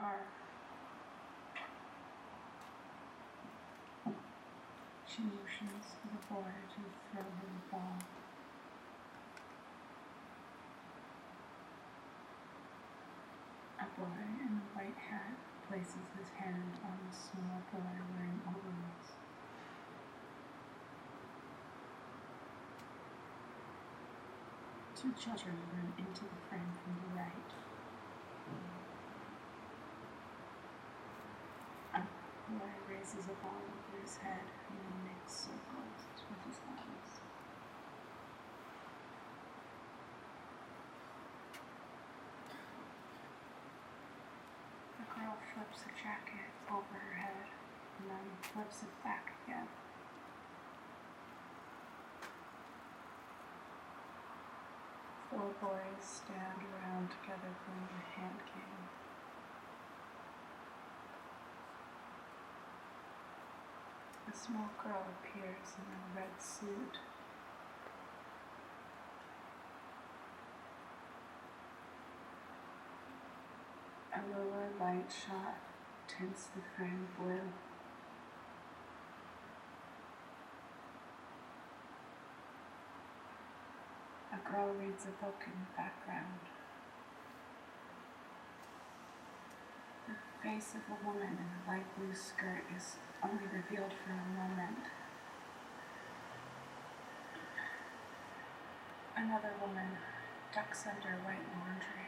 car. She motions for the boy to throw her the ball. A boy in a white hat places his hand on a small boy wearing overalls. Two children run into the frame from the right. A boy raises a ball over his head and then makes circles with his arms. The girl flips the jacket over her head and then flips it back again. Four boys stand around together playing a hand game. A small girl appears in a red suit. A lower light shot tints the frame blue. A girl reads a book in the background. The face of a woman in a light blue skirt is only revealed for a moment. Another woman ducks under white laundry.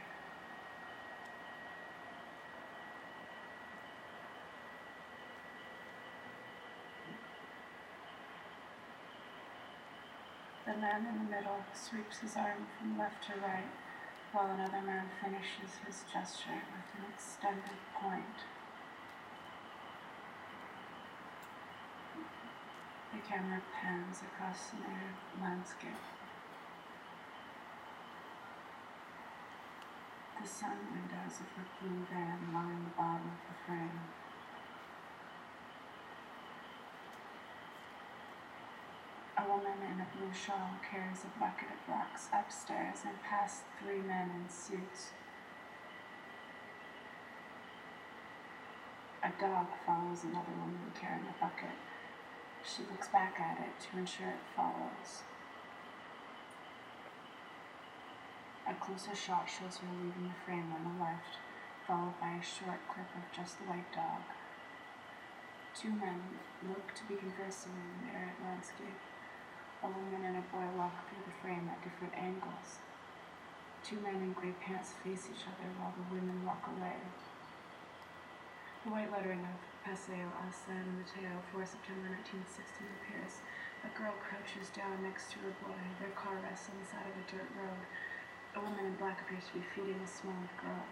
The man in the middle sweeps his arm from left to right, while another man finishes his gesture with an extended point. The camera pans across an arid landscape. The sun windows of a blue van line the bottom of the frame. A woman in a blue shawl carries a bucket of rocks upstairs and past three men in suits. A dog follows another woman carrying a bucket. She looks back at it to ensure it follows. A closer shot shows her leaving the frame on the left, followed by a short clip of just the white dog. Two men look to be conversing in the arid landscape. A woman and a boy walk through the frame at different angles. Two men in gray pants face each other while the women walk away. The white lettering of Paseo a San Mateo, 4 September 1916 appears. A girl crouches down next to her boy. Their car rests on the side of a dirt road. A woman in black appears to be feeding a small girl.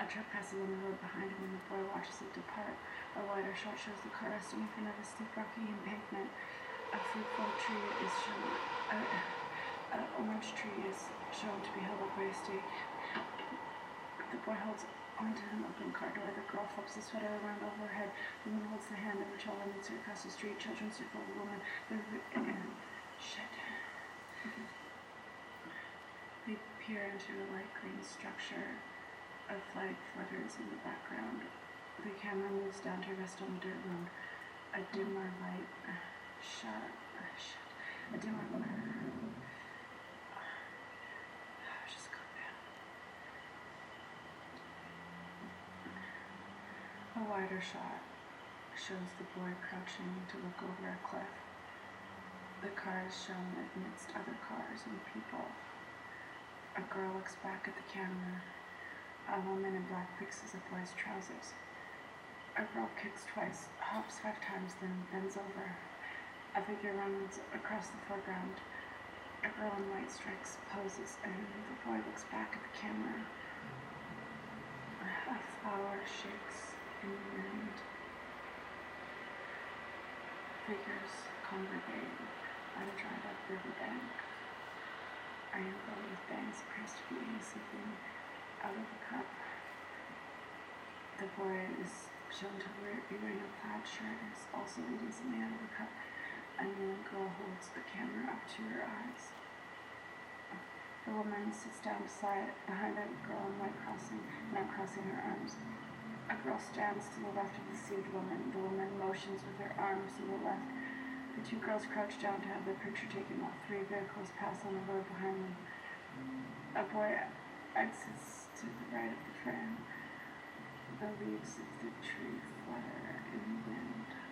A truck passes on the road behind him and the boy watches it depart. A wider shot shows the car resting in front of a steep rocky embankment. A fruitful tree is shown. An orange tree is shown to be held up by a stake. The boy holds onto an open car door. The girl flips the sweater around over her head. The woman holds the hand of a child and leads her across the street. Children circle the woman. They peer into a light green structure. A flag flutters in the background. The camera moves down to rest on the dirt road. A dimmer light a dimmer just calm down. A wider shot shows the boy crouching to look over a cliff. The car is shown amidst other cars and people. A girl looks back at the camera. A woman in black fixes a boy's trousers. A girl kicks twice, hops 5 times, then bends over. A figure runs across the foreground. A girl in white stripes poses, and the boy looks back at the camera. A flower shakes in the wind. Figures congregate at a dried-up riverbank. A young girl with bangs appears to be eating something out of a cup. The boy is shown to be wearing a plaid shirt and is also eating something out of a cup. A young girl holds the camera up to her eyes. The woman sits down behind a girl in white crossing her arms. A girl stands to the left of the deceived woman. The woman motions with her arms to the left. The two girls crouch down to have their picture taken while three vehicles pass on the road behind them. A boy exits to the right of the frame. The leaves of the tree flutter in the wind.